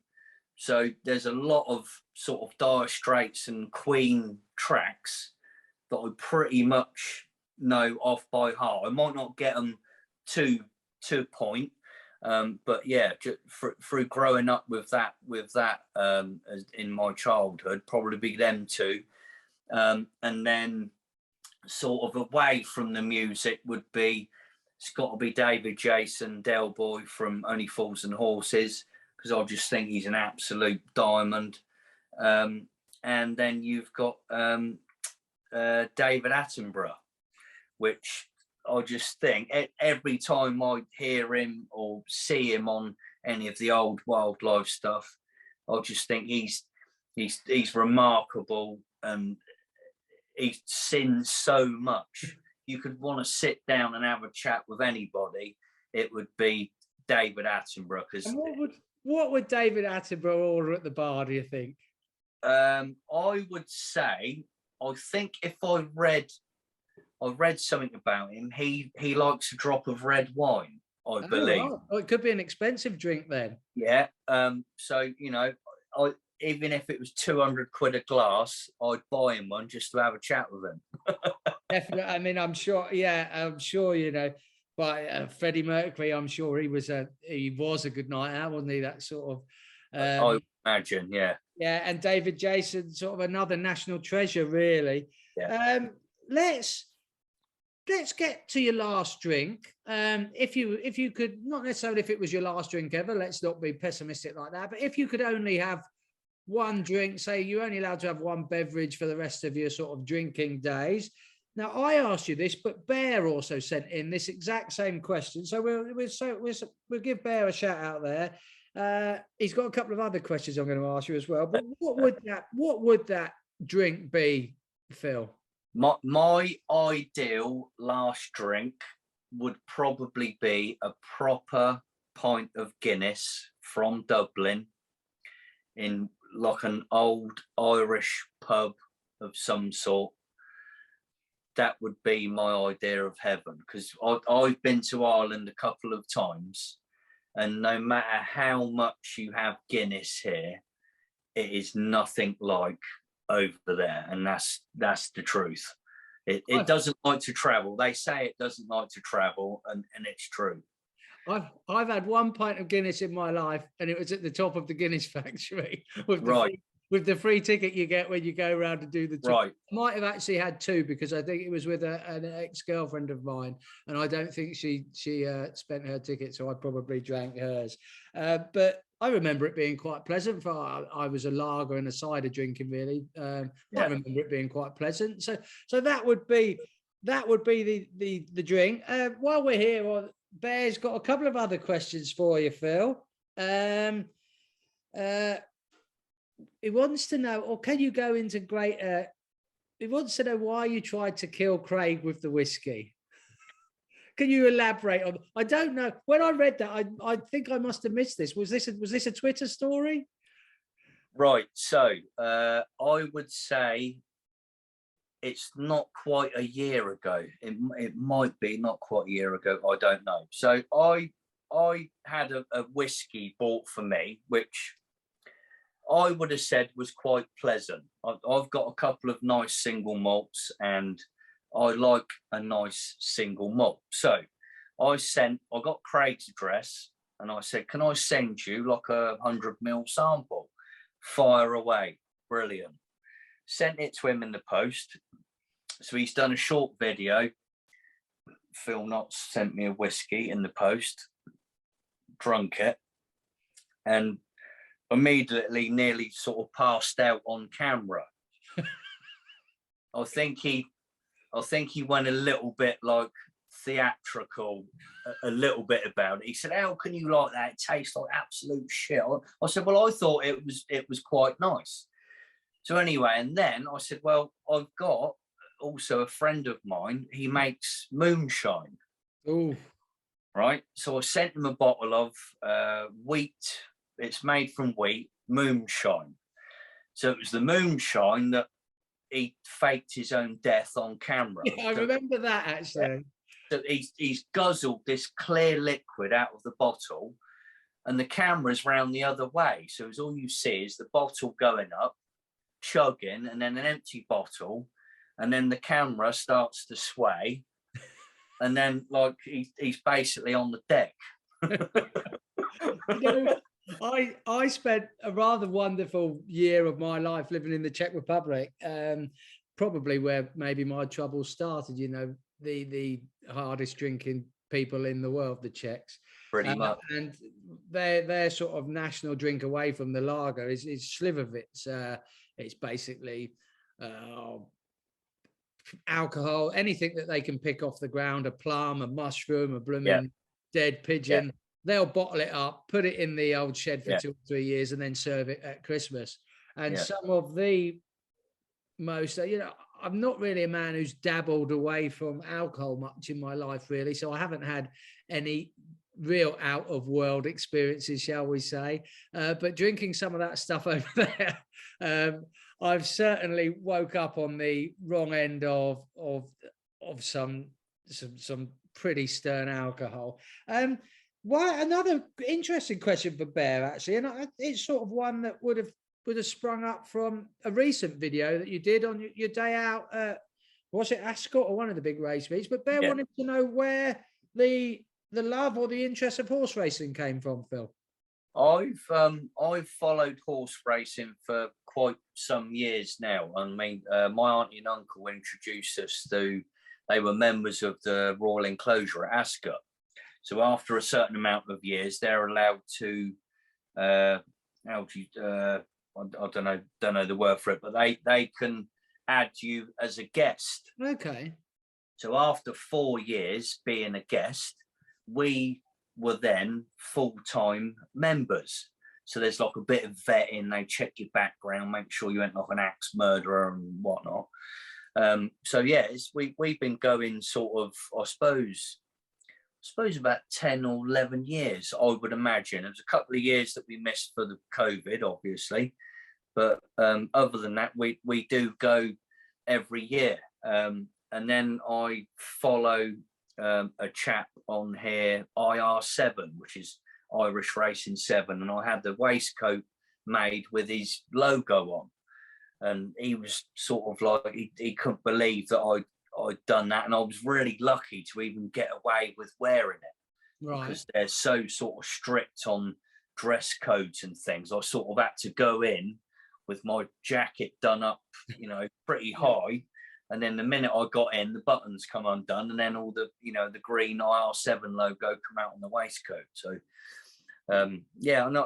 Speaker 2: So there's a lot of sort of Dire Straits and Queen tracks that I pretty much know off by heart. I might not get them to point, but yeah, through growing up with that in my childhood, probably be them 2, and then sort of away from the music would be, it's got to be David Jason Del Boy from Only Fools and Horses, because I just think he's an absolute diamond. And then you've got David Attenborough, which I just think every time I hear him or see him on any of the old wildlife stuff, I just think he's remarkable, and he sins so much. You could want to sit down and have a chat with anybody, it would be David Attenborough. Because
Speaker 1: what would David Attenborough order at the bar, do you think?
Speaker 2: I would say, I think if I read something about him, he likes a drop of red wine, I believe.
Speaker 1: Right. Oh, it could be an expensive drink then.
Speaker 2: Yeah. So, you know, even if it was 200 quid a glass, I'd buy him one just to have a chat with him.
Speaker 1: Definitely. I mean, I'm sure, you know, but Freddie Mercury, I'm sure he was a good night out, wasn't he? That sort of.
Speaker 2: I imagine, yeah.
Speaker 1: Yeah, and David Jason, sort of another national treasure, really.
Speaker 2: Yeah.
Speaker 1: Let's get to your last drink. If you could, not necessarily if it was your last drink ever, let's not be pessimistic like that, but if you could only have one drink, say you're only allowed to have one beverage for the rest of your sort of drinking days. Now, I asked you this, but Bear also sent in this exact same question. So we'll give Bear a shout out there. He's got a couple of other questions I'm going to ask you as well. But what would that drink be, Phil?
Speaker 2: My ideal last drink would probably be a proper pint of Guinness from Dublin in like an old Irish pub of some sort. That would be my idea of heaven, because I've been to Ireland a couple of times, and no matter how much you have Guinness here, it is nothing like over there, and that's the truth. It doesn't like to travel. They say it doesn't like to travel, and it's true.
Speaker 1: I've had one pint of Guinness in my life, and it was at the top of the Guinness factory with the free ticket you get when you go around to do the tour.
Speaker 2: Right.
Speaker 1: I might have actually had 2, because I think it was with an ex-girlfriend of mine, and I don't think she spent her ticket, so I probably drank hers. But I remember it being quite pleasant. I was a lager and a cider drinking, really. I remember it being quite pleasant. So that would be the drink. While we're here, Bear's got a couple of other questions for you, Phil. He wants to know, or can you go into great? He wants to know why you tried to kill Craig with the whiskey. Can you elaborate on? I don't know. When I read that, I think I must have missed this. Was this a Twitter story?
Speaker 2: Right. So I would say it's not quite a year ago. It might be not quite a year ago. I don't know. So I I had a whiskey bought for me, which I would have said was quite pleasant. I've got a couple of nice single malts, and I like a nice single malt. So I got Craig's address, and I said, can I send you like a 100 ml sample? Fire away. Brilliant. Sent it to him in the post. So he's done a short video. Phil Knott sent me a whiskey in the post, drunk it, and immediately nearly sort of passed out on camera. I think he went a little bit like theatrical, a little bit about it. He said, how can you like that? It tastes like absolute shit. I said, well, I thought it was quite nice. So anyway, and then I said, well, I've got also a friend of mine, he makes moonshine.
Speaker 1: Ooh.
Speaker 2: Right. So I sent him a bottle of wheat. It's made from wheat, moonshine. So it was the moonshine that he faked his own death on camera.
Speaker 1: Yeah, I remember that, actually.
Speaker 2: So he's guzzled this clear liquid out of the bottle, and the camera's round the other way. So it's all you see is the bottle going up, chugging, and then an empty bottle, and then the camera starts to sway, and then like he's basically on the deck.
Speaker 1: You know, I spent a rather wonderful year of my life living in the Czech Republic, probably where maybe my troubles started. You know, the hardest drinking people in the world, the Czechs.
Speaker 2: Pretty much.
Speaker 1: And their sort of national drink away from the lager is Slivovitz. It's basically alcohol, anything that they can pick off the ground, a plum, a mushroom, a blooming dead pigeon. They'll bottle it up, put it in the old shed for 2 or 3 years, and then serve it at Christmas. And some of the most, you know, I'm not really a man who's dabbled away from alcohol much in my life, really. So I haven't had any real out of world experiences, shall we say. But drinking some of that stuff over there, I've certainly woke up on the wrong end of some pretty stern alcohol. Why, another interesting question for Bear, actually, and it's sort of one that would have sprung up from a recent video that you did on your day out. Was it Ascot or one of the big race meets? But Bear wanted to know where the love or the interest of horse racing came from, Phil.
Speaker 2: I've followed horse racing for quite some years now. I mean, my auntie and uncle introduced us to. They were members of the Royal Enclosure at Ascot. So after a certain amount of years, they're allowed to, I don't know the word for it, but they can add you as a guest.
Speaker 1: Okay.
Speaker 2: So after 4 years being a guest, we were then full-time members. So there's like a bit of vetting. They check your background, make sure you ain't like an axe murderer and whatnot. So yeah, we've been going sort of, I suppose about 10 or 11 years, I would imagine. There's a couple of years that we missed for the COVID, obviously. But other than that, we do go every year. And then I follow a chap on here, IR7, which is Irish Racing 7. And I had the waistcoat made with his logo on. And he was sort of like, he couldn't believe that I'd done that, and I was really lucky to even get away with wearing it, right? Because they're so sort of strict on dress codes and things. I sort of had to go in with my jacket done up, you know, pretty high, and then the minute I got in, the buttons come undone, and then all the, you know, the green IR7 logo come out on the waistcoat. So yeah, no,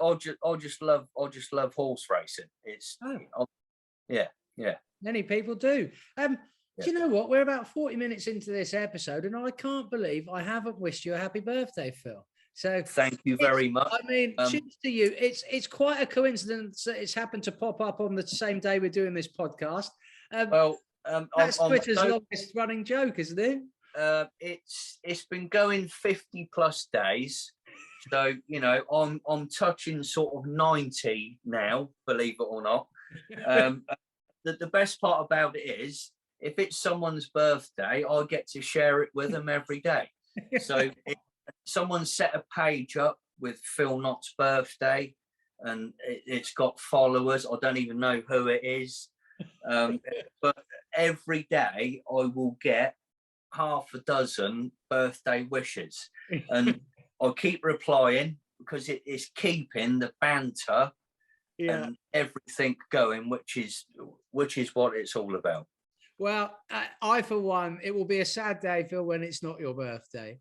Speaker 2: I just love horse racing. It's yeah.
Speaker 1: Many people do. Do you know what? We're about 40 minutes into this episode, and I can't believe I haven't wished you a happy birthday, Phil. So
Speaker 2: thank you very much.
Speaker 1: I mean, cheers to you. It's quite a coincidence that it's happened to pop up on the same day we're doing this podcast. That's Twitter's longest running joke, isn't it?
Speaker 2: It's been going 50 plus days. So, you know, I'm touching sort of 90 now, believe it or not. The best part about it is, if it's someone's birthday, I get to share it with them every day. So someone set a page up with Phil Knott's birthday, and it's got followers. I don't even know who it is. But every day I will get half a dozen birthday wishes, and I keep replying because it is keeping the banter and everything going, which is what it's all about.
Speaker 1: Well, I for one, it will be a sad day, Phil, when it's not your birthday.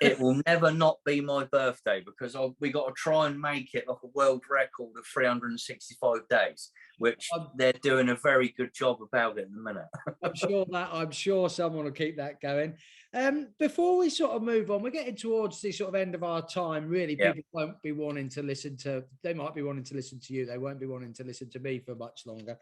Speaker 2: It will never not be my birthday, because we got to try and make it like a world record of 365 days, which they're doing a very good job about it in a minute.
Speaker 1: I'm sure someone will keep that going. Before we sort of move on, we're getting towards the sort of end of our time. Really, people won't be wanting to listen to. They might be wanting to listen to you. They won't be wanting to listen to me for much longer.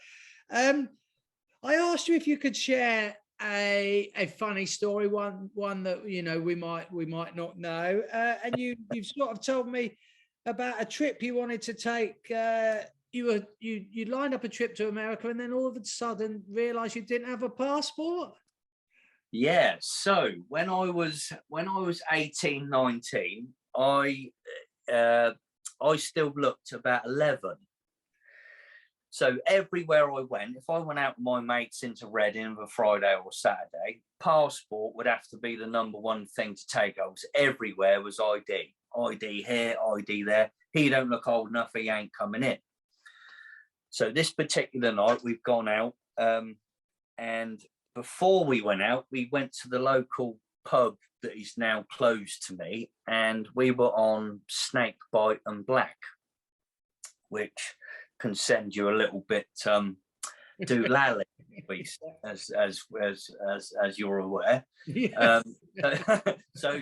Speaker 1: I asked you if you could share a funny story, one that we might not know, and you've sort of told me about a trip you wanted to take. You lined up a trip to America, and then all of a sudden realized you didn't have a passport.
Speaker 2: Yeah, so when I was 18, 19, I still looked about 11. So everywhere I went, if I went out with my mates into Reading on a Friday or Saturday, passport would have to be the number one thing to take. I was everywhere was ID here, ID there. He don't look old enough, he ain't coming in. So this particular night we've gone out, and before we went out, we went to the local pub that is now closed to me, and we were on Snake Bite and Black, which can send you a little bit doolally, as you're aware. Yes. So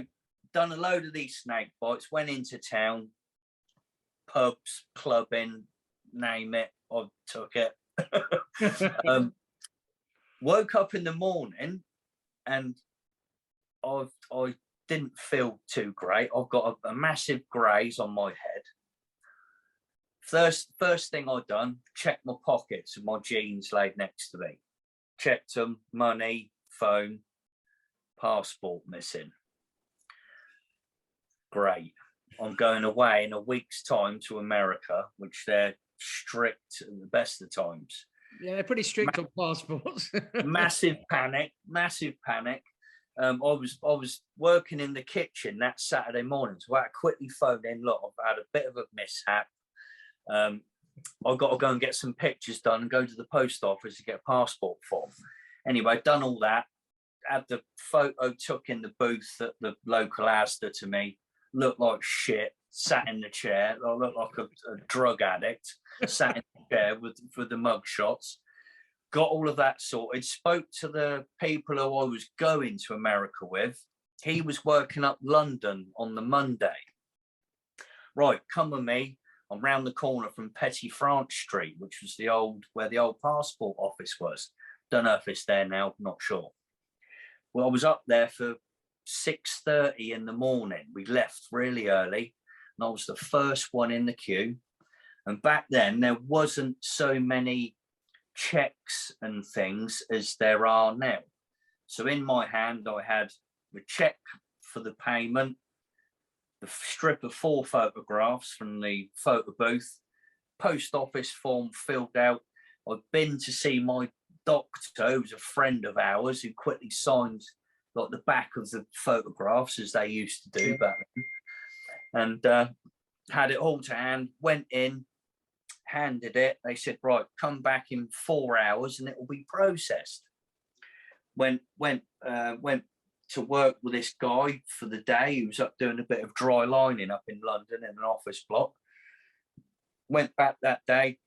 Speaker 2: done a load of these snake bites, went into town, pubs, clubbing, name it, I took it. Woke up in the morning and I didn't feel too great. I've got a massive graze on my head. First thing I'd done, checked my pockets and my jeans laid next to me. Checked them, money, phone, passport missing. Great. I'm going away in a week's time to America, which they're strict at the best of times.
Speaker 1: Yeah, they're pretty strict on passports.
Speaker 2: Massive panic. I was working in the kitchen that Saturday morning, so I had to quickly phone in. Look, I've had a bit of a mishap. I've got to go and get some pictures done and go to the post office to get a passport form. Anyway, done all that. Had the photo took in the booth at the local Asda to me. Looked like shit. Sat in the chair. I looked like a drug addict. Sat in the chair with the mug shots. Got all of that sorted. Spoke to the people who I was going to America with. He was working up London on the Monday. Right, come with me. I'm round the corner from Petty France Street, which was where the old passport office was. Don't know if it's there now, not sure. Well, I was up there for 6:30 in the morning. We left really early, and I was the first one in the queue. And back then, there wasn't so many checks and things as there are now. So in my hand, I had the check for the payment, the strip of 4 photographs from the photo booth, post office form filled out. I've been to see my doctor, who's a friend of ours, who quickly signed like the back of the photographs as they used to do back then, and had it all to hand. Went in, handed it. They said, right, come back in 4 hours and it will be processed. Went to work with this guy for the day. He was up doing a bit of dry lining up in London in an office block. Went back that day,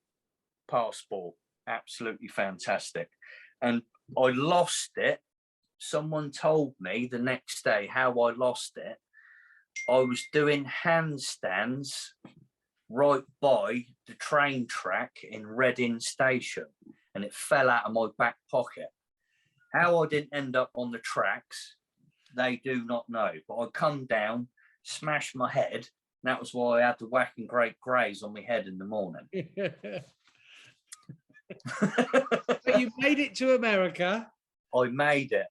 Speaker 2: passport, absolutely fantastic. And I lost it. Someone told me the next day how I lost it. I was doing handstands right by the train track in Reading Station, and it fell out of my back pocket. How I didn't end up on the tracks, they do not know. But I come down, smashed my head, and that was why I had the whacking great graze on my head in the morning.
Speaker 1: So you made it to America.
Speaker 2: I made it.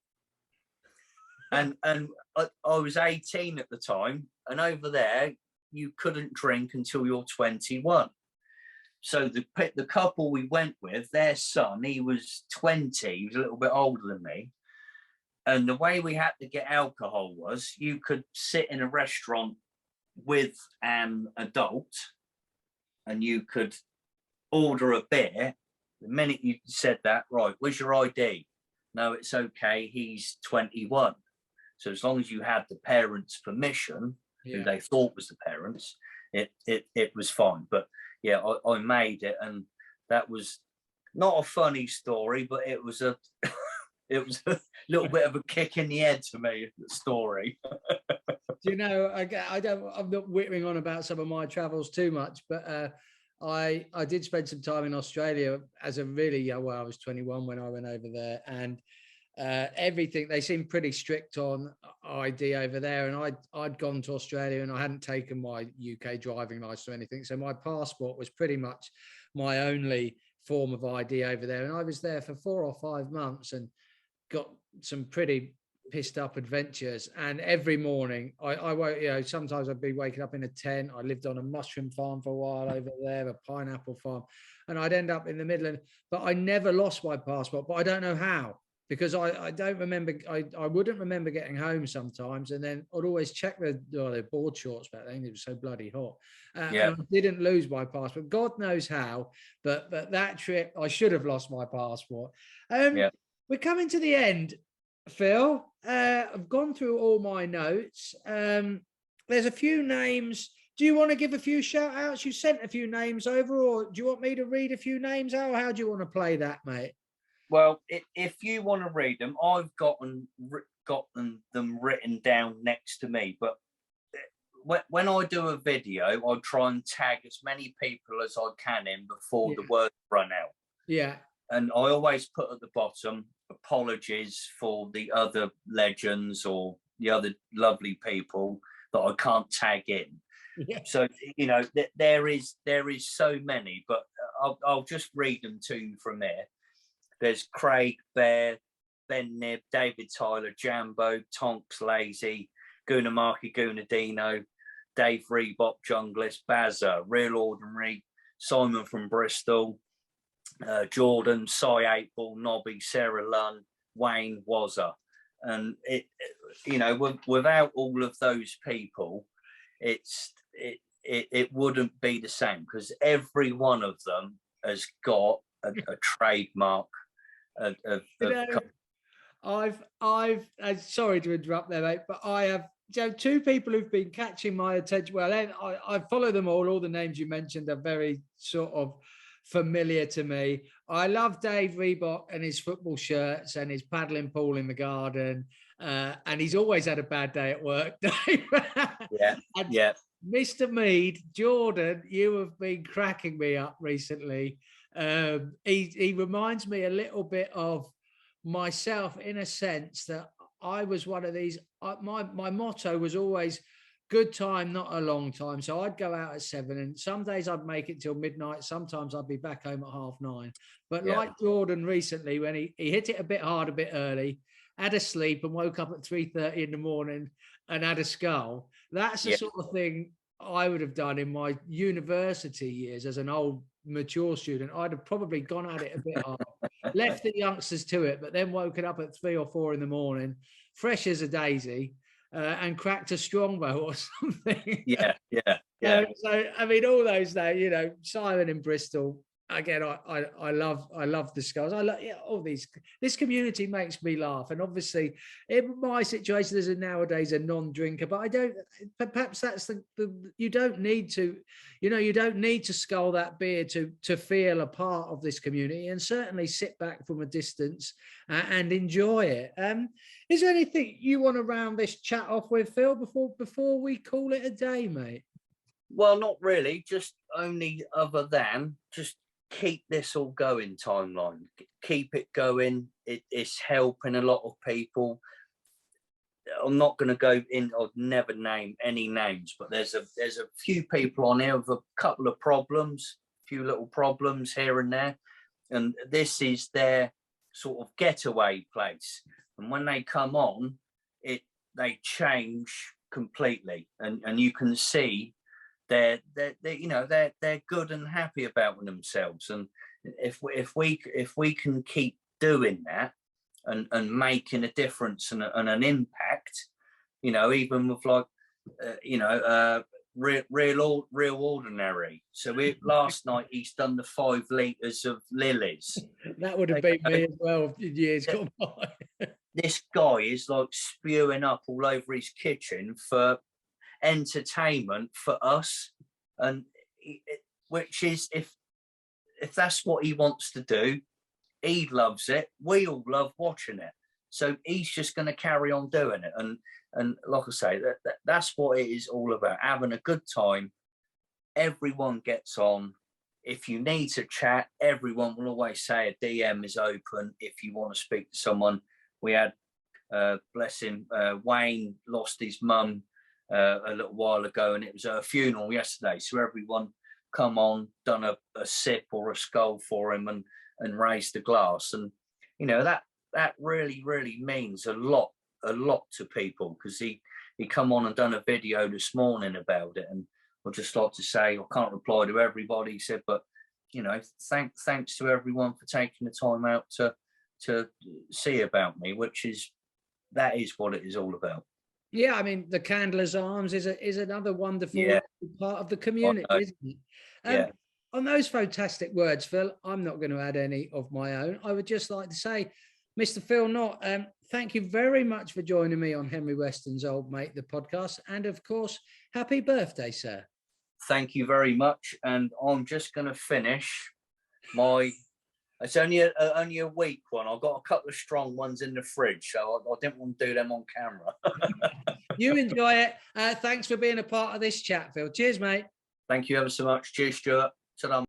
Speaker 2: and I was 18 at the time, and over there you couldn't drink until you're 21. So the couple we went with, their son, he was 20, he was a little bit older than me. And the way we had to get alcohol was you could sit in a restaurant with an adult and you could order a beer. The minute you said that, right, where's your ID? No, it's okay, he's 21. So as long as you had the parents' permission, who they thought was the parents, it was fine. But yeah, I made it, and that was not a funny story, but it was a it was a little bit of a kick in the head to me, the story.
Speaker 1: Do you know, I'm not whittling on about some of my travels too much, but I did spend some time in Australia as a really young, well, I was 21 when I went over there, and everything, they seemed pretty strict on ID over there, and I'd gone to Australia and I hadn't taken my UK driving license or anything, so my passport was pretty much my only form of ID over there, and I was there for 4 or 5 months and got some pretty pissed up adventures. And every morning I woke, you know, sometimes I'd be waking up in a tent. I lived on a mushroom farm for a while over there, a pineapple farm, and I'd end up in the middle, but I never lost my passport, but I don't know how, because I don't remember, I wouldn't remember getting home sometimes, and then I'd always check the board shorts back then, it was so bloody hot. And I didn't lose my passport, God knows how, but that trip I should have lost my passport. We're coming to the end, Phil. I've gone through all my notes. There's a few names. Do you want to give a few shout outs? You sent a few names over, or do you want me to read a few names out? How do you want to play that, mate?
Speaker 2: Well, if you want to read them, I've gotten them written down next to me. But when I do a video, I try and tag as many people as I can in before the words run out.
Speaker 1: Yeah.
Speaker 2: And I always put at the bottom, apologies for the other legends or the other lovely people that I can't tag in. Yeah. So, you know, there is so many, but I'll just read them to you from there. There's Craig, Bear, Ben Nib, David Tyler, Jambo, Tonks, Lazy, Gunamaki, Gunadino, Dave Reebok, Junglist, Bazza, Real Ordinary, Simon from Bristol, Jordan, Cy 8-Ball, Nobby, Sarah Lunn, Wayne, Wazza. And you know, without all of those people, it wouldn't be the same, because every one of them has got a trademark
Speaker 1: I've sorry to interrupt there, mate, but I have two people who've been catching my attention. Well, I follow them all the names you mentioned are very sort of familiar to me. I love Dave Reebok and his football shirts and his paddling pool in the garden, and he's always had a bad day at work. Yeah. Mr. Mead, Jordan, you have been cracking me up recently. He reminds me a little bit of myself, in a sense that I was one of these. My motto was always good time, not a long time. So I'd go out at 7, and some days I'd make it till midnight. Sometimes I'd be back home at 9:30. But like Jordan recently, when he hit it a bit hard, a bit early, had a sleep and woke up at 3:30 in the morning and had a skull. That's the sort of thing I would have done in my university years as an old mature student. I'd have probably gone at it a bit hard, left the youngsters to it, but then woken up at 3 or 4 in the morning, fresh as a daisy, and cracked a strongbow or something.
Speaker 2: Yeah.
Speaker 1: So I mean, all those now, you know, Simon in Bristol. Again, I love the skulls. I love all these. This community makes me laugh, and obviously, in my situation, there's nowadays a non-drinker, but I don't. Perhaps that's the you don't need to, you know, you don't need to scull that beer to feel a part of this community, and certainly sit back from a distance and enjoy it. Is there anything you want to round this chat off with, Phil, before we call it a day, mate?
Speaker 2: Well, not really. Just only other than just keep this all going, timeline. Keep it going. It's helping a lot of people. I'm not going to go in. I'd never name any names, but there's a few people on here with a couple of problems, a few little problems here and there, and this is their sort of getaway place. And when they come on, they change completely, and you can see they're good and happy about themselves. And if we can keep doing that and making a difference and an impact, even with like real ordinary. So last night he's done the 5 litres of lilies.
Speaker 1: That would have been me as well in years gone by.
Speaker 2: This guy is like spewing up all over his kitchen for entertainment for us, and which is, if that's what he wants to do, he loves it. We all love watching it. So he's just going to carry on doing it. And like I say, that's what it is all about, having a good time. Everyone gets on. If you need to chat, everyone will always say a DM is open if you want to speak to someone. We had, bless him, Wayne lost his mum a little while ago, and it was her funeral yesterday. So everyone come on, done a sip or a skull for him, and raised a glass. And that really, really means a lot to people, because he come on and done a video this morning about it. And I'd just like to say, I can't reply to everybody, he said, but thanks to everyone for taking the time out to see about me, that is what it is all about.
Speaker 1: Yeah, I mean, the Candler's Arms is another wonderful part of the community, isn't it?
Speaker 2: Yeah.
Speaker 1: On those fantastic words, Phil, I'm not going to add any of my own. I would just like to say, Mr. Phil Knott, thank you very much for joining me on Henry Weston's Old Mate, the podcast. And of course, happy birthday, sir.
Speaker 2: Thank you very much. And I'm just going to finish it's only a weak one. I've got a couple of strong ones in the fridge, so I didn't want to do them on camera.
Speaker 1: You enjoy it. Thanks for being a part of this chat, Phil. Cheers, mate.
Speaker 2: Thank you ever so much. Cheers, Stuart. Ta-da.